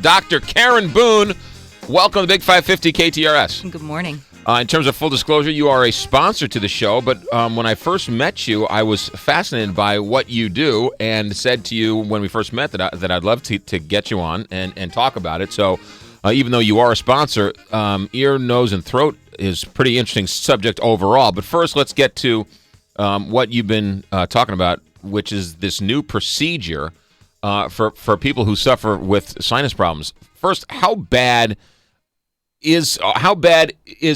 Dr. Karen Boone. Welcome to Big 550 KTRS. Good morning. In terms of full disclosure, you are a sponsor to the show, but when I first met you, I was fascinated by what you do and said to you when we first met that I'd love to get you on and talk about it. So even though you are a sponsor, ear, nose, and throat is a pretty interesting subject overall. But first, let's get to what you've been talking about, which is this new procedure for people who suffer with sinus problems. First, how bad is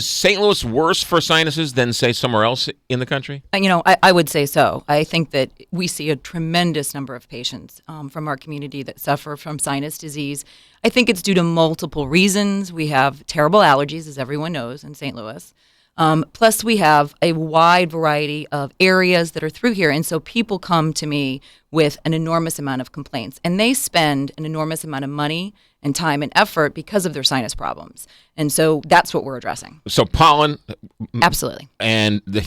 St. Louis worse for sinuses than, say, somewhere else in the country? I would say so. I think that we see a tremendous number of patients from our community that suffer from sinus disease. I think it's due to multiple reasons. We have terrible allergies, as everyone knows, in St. Louis. Plus, we have a wide variety of areas that are through here. And so people come to me with an enormous amount of complaints. And they spend an enormous amount of money and time and effort because of their sinus problems. And so that's what we're addressing. So pollen. Absolutely. And the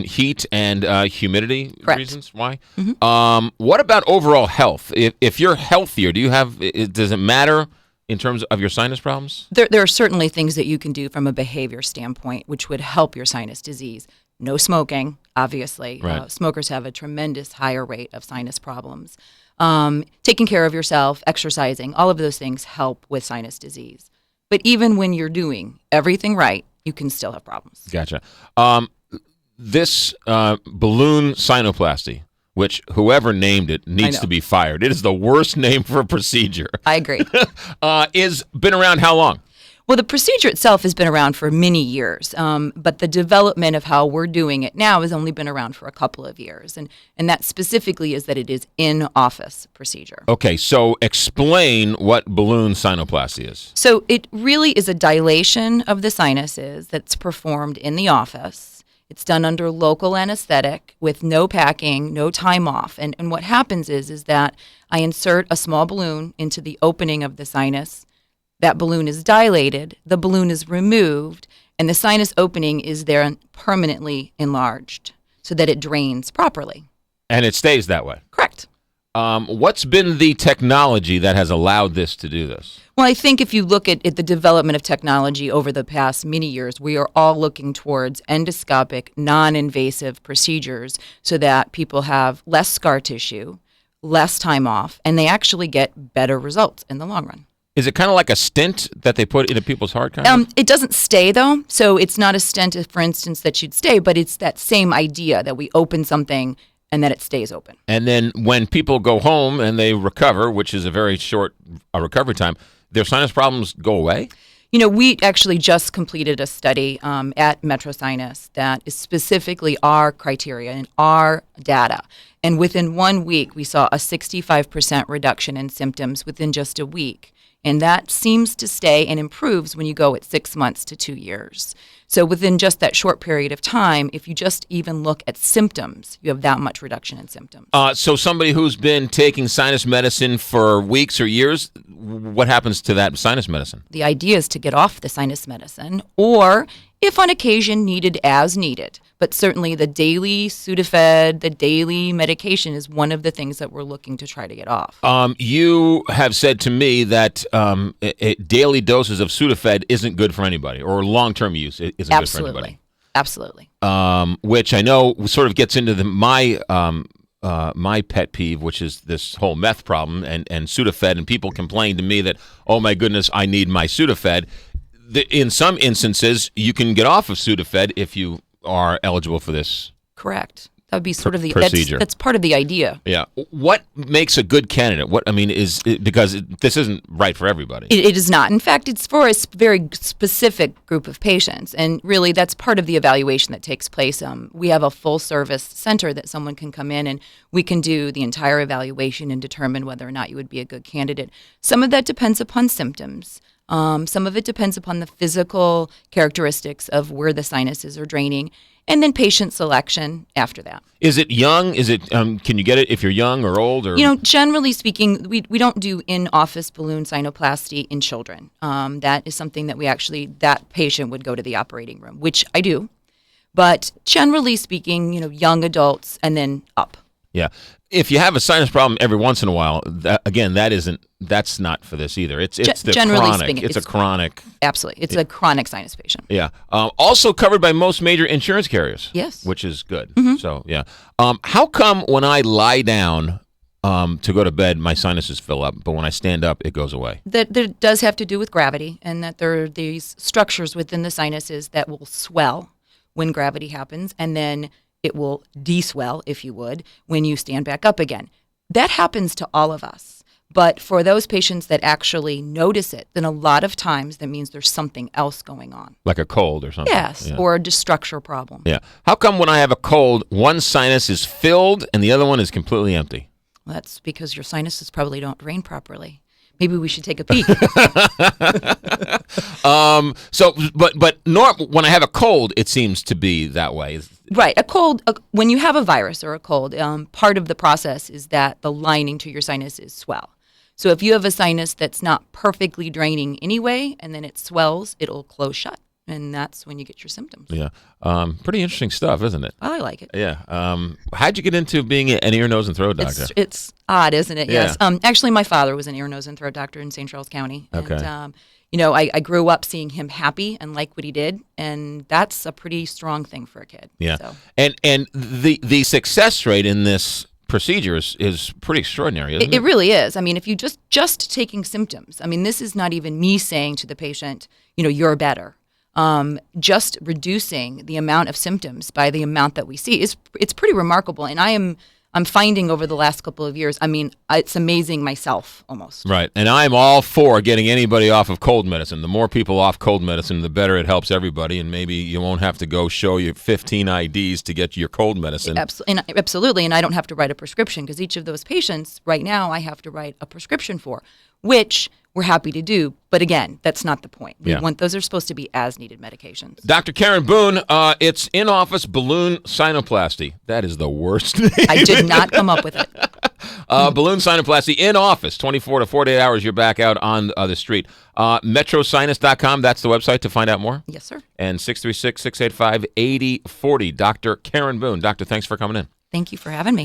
heat and humidity. Correct. Reasons why? Mm-hmm. What about overall health? If you're healthier, does it matter in terms of your sinus problems? There are certainly things that you can do from a behavior standpoint which would help your sinus disease. No smoking, obviously. Right. Smokers have a tremendous higher rate of sinus problems. Taking care of yourself, exercising, all of those things help with sinus disease. But even when you're doing everything right, you can still have problems. Gotcha. This balloon sinuplasty, which whoever named it needs to be fired. It is the worst name for a procedure. I agree. Is been around how long? Well, the procedure itself has been around for many years, but the development of how we're doing it now has only been around for a couple of years, and that specifically is that it is in-office procedure. Okay, so explain what balloon sinuplasty is. So it really is a dilation of the sinuses that's performed in the office. It's done under local anesthetic with no packing, no time off, and what happens is that I insert a small balloon into the opening of the sinus. That balloon is dilated, the balloon is removed, and the sinus opening is there permanently enlarged so that it drains properly. And it stays that way? Correct. What's been the technology that has allowed this to do this? Well, I think if you look at the development of technology over the past many years, we are all looking towards endoscopic, non-invasive procedures so that people have less scar tissue, less time off, and they actually get better results in the long run. Is it kind of like a stent that they put into people's heart? It doesn't stay, though. So it's not a stent, for instance, that should stay, but it's that same idea that we open something and that it stays open. And then when people go home and they recover, which is a very short recovery time, their sinus problems go away? We actually just completed a study at Metro Sinus that is specifically our criteria and our data. And within 1 week, we saw a 65% reduction in symptoms within just a week. And that seems to stay and improves when you go at 6 months to 2 years. So within just that short period of time, if you just even look at symptoms, you have that much reduction in symptoms. So somebody who's been taking sinus medicine for weeks or years, what happens to that sinus medicine? The idea is to get off the sinus medicine, or if on occasion needed, as needed. But certainly the daily Sudafed, the daily medication is one of the things that we're looking to try to get off. You have said to me that daily doses of Sudafed isn't good for anybody, or long-term use isn't good for anybody. Absolutely. Which I know sort of gets into my pet peeve, which is this whole meth problem and Sudafed, and people complain to me that, oh my goodness, I need my Sudafed. In some instances, you can get off of Sudafed if you are eligible for this. Correct. That would be sort of the procedure. That's part of the idea. Yeah. What makes a good candidate? Because this isn't right for everybody. It is not. In fact, it's for a very specific group of patients, and really that's part of the evaluation that takes place. We have a full-service center that someone can come in, and we can do the entire evaluation and determine whether or not you would be a good candidate. Some of that depends upon symptoms. Some of it depends upon the physical characteristics of where the sinuses are draining, and then patient selection after that. Is it young? Is it? Can you get it if you're young or old? Or generally speaking, we don't do in-office balloon sinuplasty in children. That is something that that patient would go to the operating room, which I do. But generally speaking, young adults and then up. Yeah. If you have a sinus problem every once in a while, that's not for this either. It's the generally chronic. speaking, It's a chronic. Absolutely. It's a chronic sinus patient. Yeah. Also covered by most major insurance carriers. Yes. Which is good. So, yeah. How come when I lie down to go to bed, my sinuses fill up, but when I stand up, it goes away? That does have to do with gravity, and that there are these structures within the sinuses that will swell when gravity happens, and then it will deswell, if you would, when you stand back up again. That happens to all of us. But for those patients that actually notice it, then a lot of times that means there's something else going on. Like a cold or something? Yes, or a structural problem. Yeah. How come when I have a cold, one sinus is filled and the other one is completely empty? Well, that's because your sinuses probably don't drain properly. Maybe we should take a peek. When I have a cold, it seems to be that way. Right. A cold, when you have a virus or a cold, part of the process is that the lining to your sinuses swell. So if you have a sinus that's not perfectly draining anyway, and then it swells, it'll close shut. And that's when you get your symptoms. Yeah. Pretty interesting stuff, isn't it? I like it. Yeah. How'd you get into being an ear, nose, and throat doctor? It's odd, isn't it? Yeah. Yes. Actually, my father was an ear, nose, and throat doctor in St. Charles County. Okay. And, I grew up seeing him happy and like what he did, and that's a pretty strong thing for a kid. Yeah. So. And the success rate in this procedure is pretty extraordinary, isn't it? It really is. I mean, if you just taking symptoms, I mean, this is not even me saying to the patient, you're better. Just reducing the amount of symptoms by the amount that we see it's pretty remarkable. And I'm finding over the last couple of years, I mean, it's amazing myself almost. Right. And I'm all for getting anybody off of cold medicine. The more people off cold medicine, the better it helps everybody. And maybe you won't have to go show your 15 IDs to get your cold medicine. Absolutely. And I don't have to write a prescription because each of those patients right now I have to write a prescription for, which we're happy to do. But again, that's not the point. Those are supposed to be as needed medications. Dr. Karen Boone, it's in-office balloon sinuplasty. That is the worst name. I did not come up with it. Balloon sinuplasty in office, 24 to 48 hours, you're back out on the street. Metrosinus.com, that's the website to find out more? Yes, sir. And 636-685-8040. Dr. Karen Boone. Doctor, thanks for coming in. Thank you for having me.